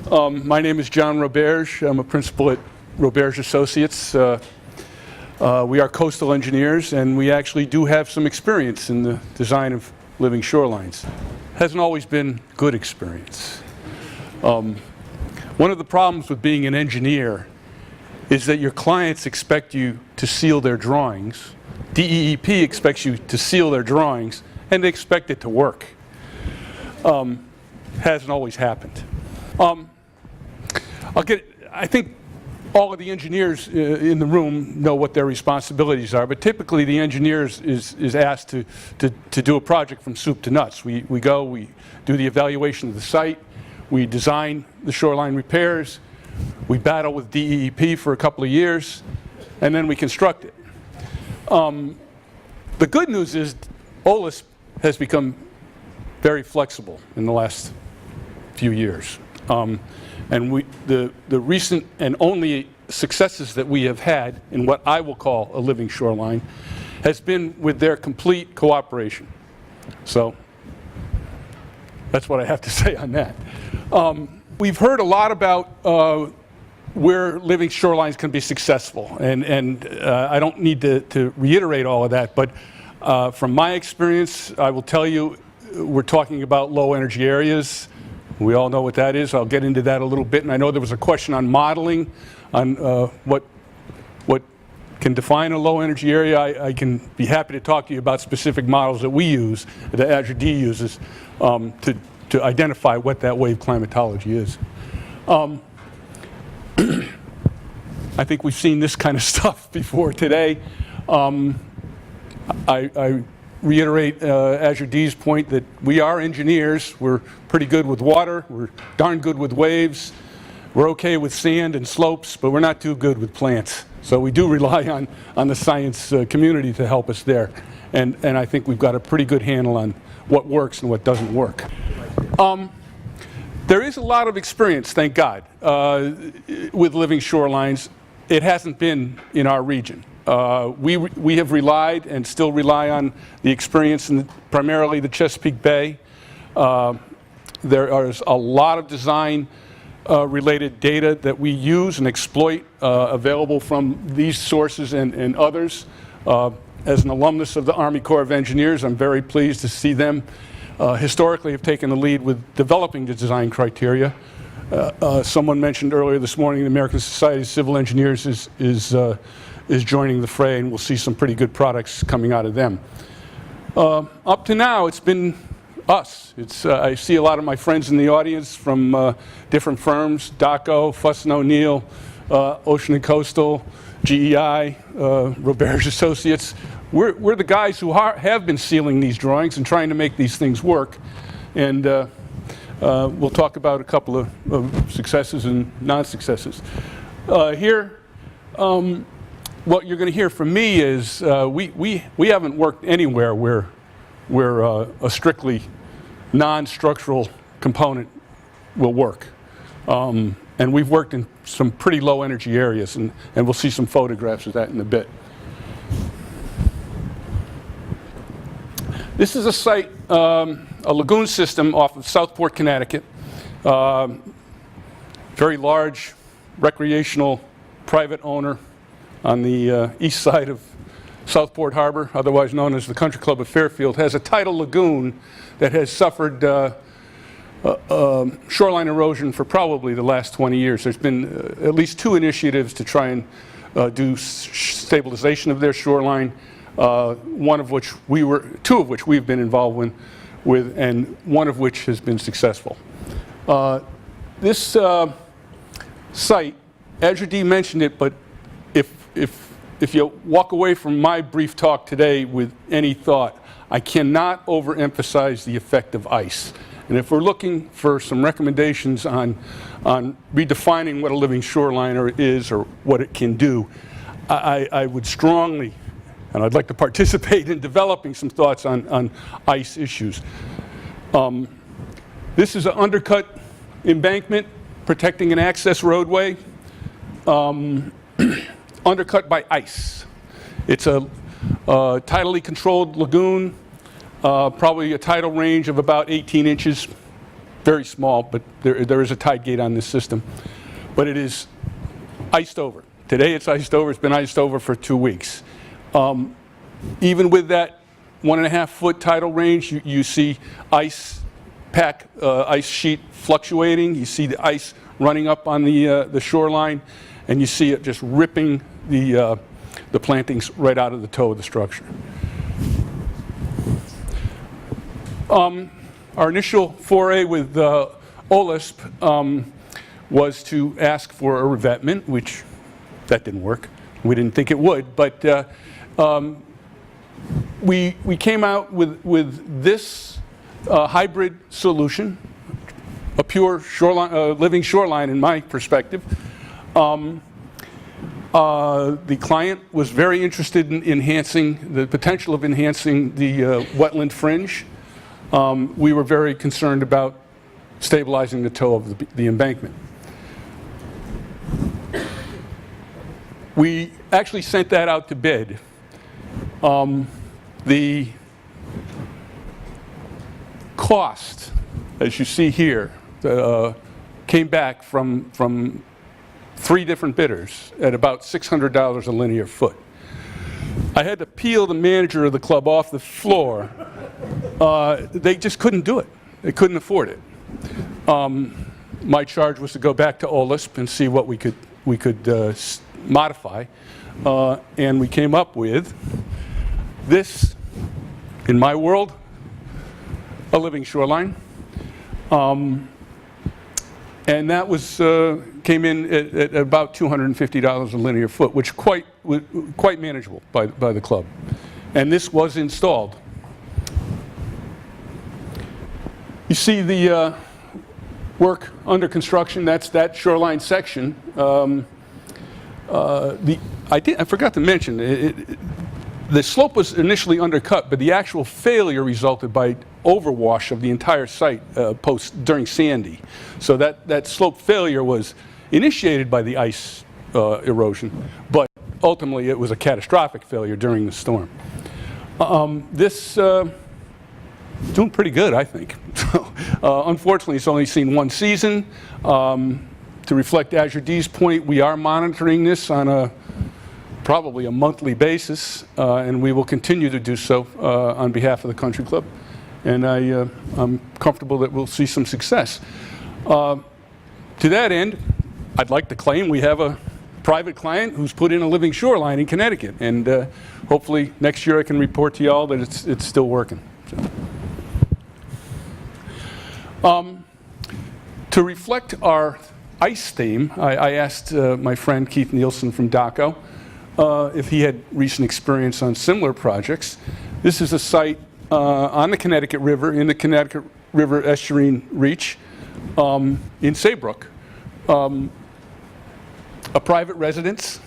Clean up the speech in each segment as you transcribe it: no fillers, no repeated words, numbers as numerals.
My name is John Roberge. I'm a principal at Roberge Associates. We are coastal engineers, and we actually do have some experience in the design of living shorelines. Hasn't always been good experience. One of the problems with being an engineer is that your clients expect you to seal their drawings. DEEP expects you to seal their drawings, and they expect it to work. Hasn't always happened. I think all of the engineers in the room know what their responsibilities are, but typically the engineer is asked to do a project from soup to nuts. We do the evaluation of the site, we design the shoreline repairs, we battle with DEEP for a couple of years, and then we construct it. The good news is OLIS has become very flexible in the last few years. And the recent and only successes that we have had in what I will call a living shoreline has been with their complete cooperation. So that's what I have to say on that. We've heard a lot about where living shorelines can be successful, and I don't need to reiterate all of that, but from my experience, I will tell you, we're talking about low energy areas. We all know what that is. I'll get into that a little bit, and I know there was a question on modeling, on what can define a low energy area. I can be happy to talk to you about specific models that we use, that Azure D uses, to identify what that wave climatology is. I think we've seen this kind of stuff before today. I reiterate Azure D's point that we are engineers. We're pretty good with water. We're darn good with waves. We're okay with sand and slopes, but we're not too good with plants. So we do rely on the science community to help us there. And I think we've got a pretty good handle on what works and what doesn't work. There is a lot of experience, thank God, with living shorelines. It hasn't been in our region. We have relied and still rely on the experience in primarily the Chesapeake Bay. There is a lot of design related data that we use and exploit available from these sources and others. As an alumnus of the Army Corps of Engineers, I'm very pleased to see them historically have taken the lead with developing the design criteria. Someone mentioned earlier this morning the American Society of Civil Engineers is joining the fray, and we'll see some pretty good products coming out of them. Up to now, it's been us. I see a lot of my friends in the audience from different firms, DACO, Fuss & O'Neill, Ocean and Coastal, GEI, Roberge Associates. We're the guys who have been sealing these drawings and trying to make these things work. And we'll talk about a couple of successes and non-successes. Here, what you're going to hear from me is we haven't worked anywhere where a strictly non-structural component will work. And we've worked in some pretty low energy areas, and we'll see some photographs of that in a bit. This is a site, a lagoon system off of Southport, Connecticut. Very large recreational private owner on the east side of Southport Harbor, otherwise known as the Country Club of Fairfield, has a tidal lagoon that has suffered shoreline erosion for probably the last 20 years. There's been at least 2 initiatives to try and do stabilization of their shoreline, two of which we've been involved with, and one of which has been successful. This site, Azure D mentioned it, but if you walk away from my brief talk today with any thought, I cannot overemphasize the effect of ice. And if we're looking for some recommendations on redefining what a living shoreline is or what it can do, I would strongly, and I'd like to participate in developing some thoughts on ice issues. This is an undercut embankment protecting an access roadway, undercut by ice. It's a tidally controlled lagoon, probably a tidal range of about 18 inches. very small, but there is a tide gate on this system. But it is iced over. Today it's iced over. It's been iced over for 2 weeks. Even with that 1.5 foot tidal range, you see ice sheet fluctuating. You see the ice running up on the shoreline, and you see it just ripping the plantings right out of the toe of the structure. Our initial foray with OLISP was to ask for a revetment, which that didn't work. We didn't think it would, but we came out with this hybrid solution, a pure shoreline, living shoreline in my perspective. The client was very interested in enhancing the potential of enhancing the wetland fringe. We were very concerned about stabilizing the toe of the embankment. We actually sent that out to bid. The cost, as you see here, came back from 3 different bidders at about $600 a linear foot. I had to peel the manager of the club off the floor. They just couldn't do it. They couldn't afford it. My charge was to go back to OLISP and see what we could modify, and we came up with this, in my world, a living shoreline, and that was came in at about $250 a linear foot, which quite manageable by the club, and this was installed. You see the work under construction. That's that shoreline section. I forgot to mention, the slope was initially undercut, but the actual failure resulted by overwash of the entire site during Sandy. So that slope failure was initiated by the ice erosion, but ultimately it was a catastrophic failure during the storm. This doing pretty good, I think. Unfortunately, it's only seen 1 season. To reflect Azure D's point, we are monitoring this on probably a monthly basis, and we will continue to do so on behalf of the country club. And I'm comfortable that we'll see some success. To that end, I'd like to claim we have a private client who's put in a living shoreline in Connecticut, and hopefully next year I can report to you all that it's still working. So. To reflect our ice theme, I asked my friend Keith Nielsen from DACO if he had recent experience on similar projects. This is a site on the Connecticut River, in the Connecticut River estuarine reach in Saybrook. A private residence.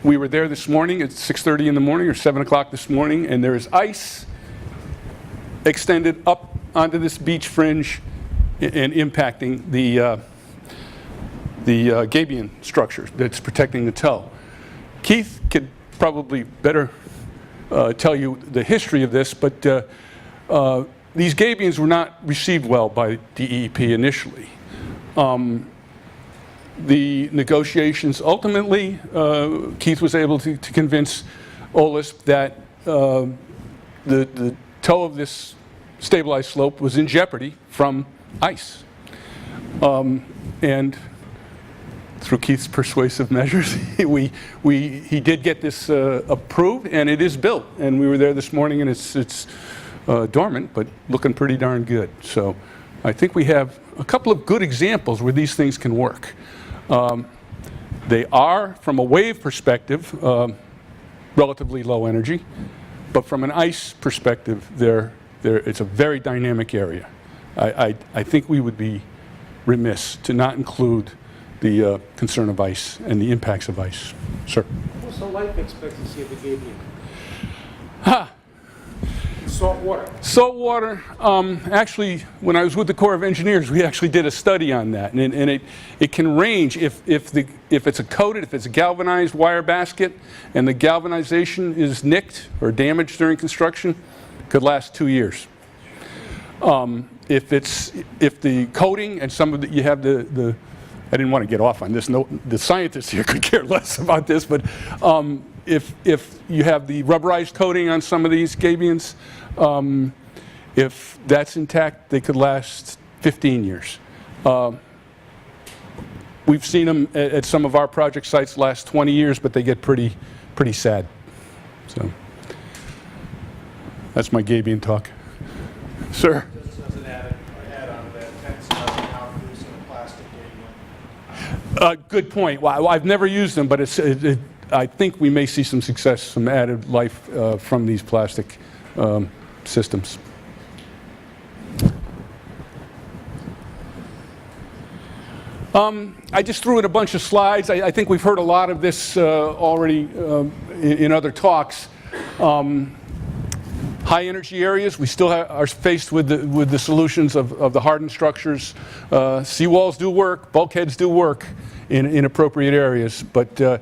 We were there this morning at 6:30 in the morning or 7 o'clock this morning, and there is ice extended up onto this beach fringe and impacting the gabion structure that's protecting the toe. Keith could probably better tell you the history of this, but these gabions were not received well by DEP initially. The negotiations ultimately, Keith was able to convince OLISP that the toe of this stabilized slope was in jeopardy from ice. And through Keith's persuasive measures, he did get this approved, and it is built. And we were there this morning, and it's dormant, but looking pretty darn good. So I think we have a couple of good examples where these things can work. They are, from a wave perspective, relatively low energy, but from an ice perspective, it's a very dynamic area. I think we would be remiss to not include the concern of ice and the impacts of ice. Sir? What's the life expectancy of the gabion? Ha! Salt water. Salt water, actually, when I was with the Corps of Engineers, we actually did a study on that, and it can range if it's a galvanized wire basket, and the galvanization is nicked or damaged during construction, could last 2 years. If the coating and some of the, you have the I didn't want to get off on this. No, the scientists here could care less about this, but if you have the rubberized coating on some of these gabions, if that's intact, they could last 15 years. We've seen them at some of our project sites last 20 years, but they get pretty sad. So that's my gabion talk. Sir? Just as an add-on to that, tents now producing a plastic gabion. Good point. Well, I've never used them, but I think we may see some success, some added life from these plastic systems. I just threw in a bunch of slides. I think we've heard a lot of this already in other talks. High energy areas, we still are faced with the solutions of the hardened structures. Seawalls do work, bulkheads do work in appropriate areas, but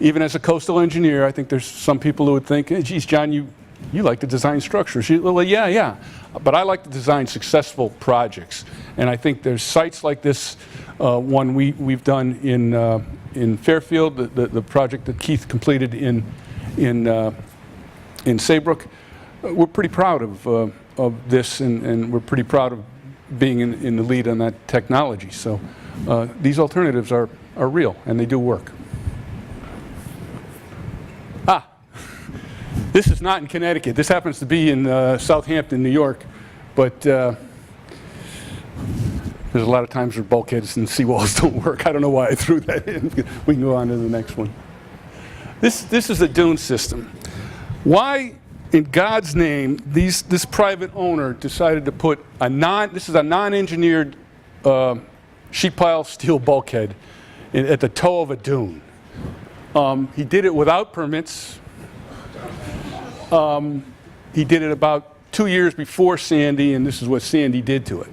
even as a coastal engineer, I think there's some people who would think, hey, geez, John, you like to design structures. Well, yeah, but I like to design successful projects. And I think there's sites like this one we've done in Fairfield, the project that Keith completed in Saybrook. We're pretty proud of this, and we're pretty proud of being in the lead on that technology. So these alternatives are real, and they do work. This is not in Connecticut. This happens to be in Southampton, New York, but there's a lot of times where bulkheads and seawalls don't work. I don't know why I threw that in. We can go on to the next one. This is a dune system. Why, in God's name, this private owner decided to put this is a non-engineered sheet pile steel bulkhead at the toe of a dune. He did it without permits. He did it about 2 years before Sandy, and this is what Sandy did to it.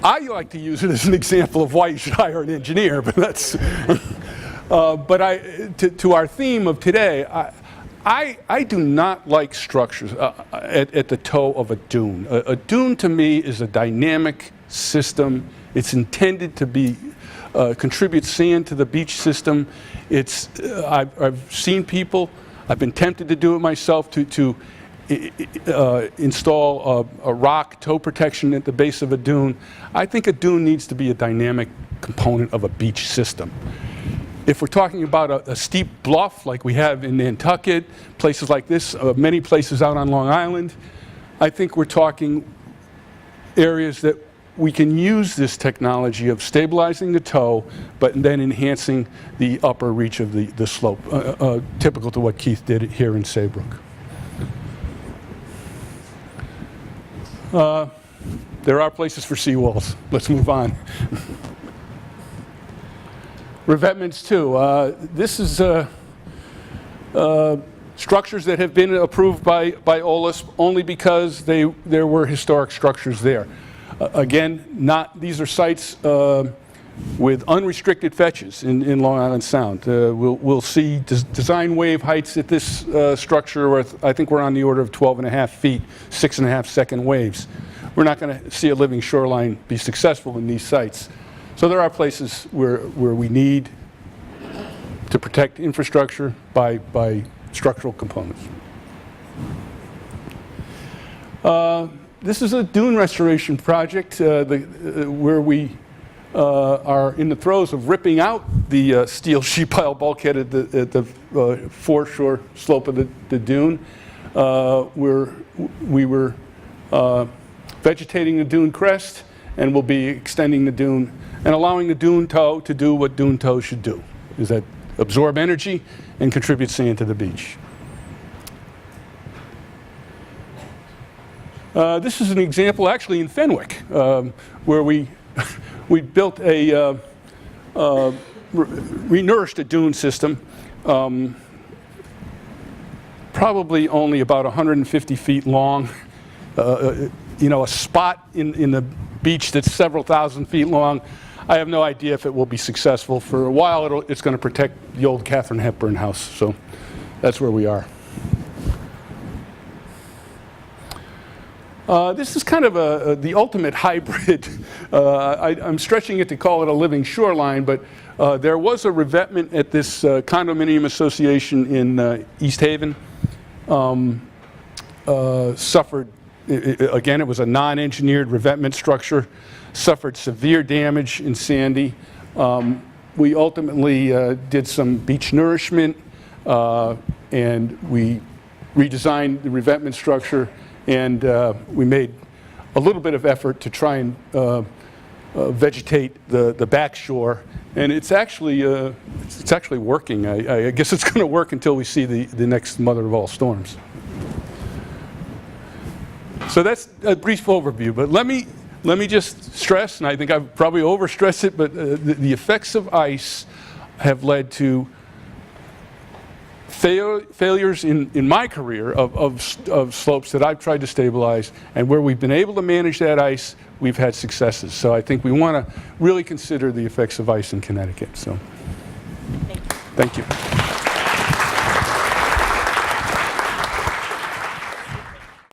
I like to use it as an example of why you should hire an engineer, but that's. To our theme of today, I do not like structures at the toe of a dune. A dune to me is a dynamic system. It's intended to contribute sand to the beach system. I've seen people. I've been tempted to do it myself to install a rock toe protection at the base of a dune. I think a dune needs to be a dynamic component of a beach system. If we're talking about a steep bluff like we have in Nantucket, places like this, many places out on Long Island, I think we're talking areas that we can use this technology of stabilizing the toe, but then enhancing the upper reach of the slope, typical to what Keith did here in Saybrook. There are places for seawalls. Let's move on. Revetments too. This is structures that have been approved by OLIS only because there were historic structures there. Again, these are sites with unrestricted fetches in Long Island Sound. We'll see design wave heights at this structure where I think we're on the order of 12.5 feet, 6.5 second waves. We're not going to see a living shoreline be successful in these sites. So there are places where we need to protect infrastructure by structural components. This is a dune restoration project where we are in the throes of ripping out the steel sheet pile bulkhead at the foreshore slope of the dune. We were vegetating the dune crest, and we'll be extending the dune and allowing the dune toe to do what dune toe should do, is that absorb energy and contribute sand to the beach. This is an example actually in Fenwick, where we built renourished a dune system, probably only about 150 feet long, a spot in the beach that's several thousand feet long. I have no idea if it will be successful. For a while, it's going to protect the old Katharine Hepburn house, so that's where we are. This is kind of the ultimate hybrid. I'm stretching it to call it a living shoreline, but there was a revetment at this condominium association in East Haven. Suffered, again, it was a non-engineered revetment structure, suffered severe damage in Sandy. We ultimately did some beach nourishment, and we redesigned the revetment structure, and we made a little bit of effort to try and vegetate the back shore, and it's actually working. I guess it's going to work until we see the next mother of all storms. So that's a brief overview, but let me just stress, and I think I've probably overstressed it, but the effects of ice have led to failures in my career of slopes that I've tried to stabilize, and where we've been able to manage that ice, we've had successes. So I think we want to really consider the effects of ice in Connecticut. So, thank you.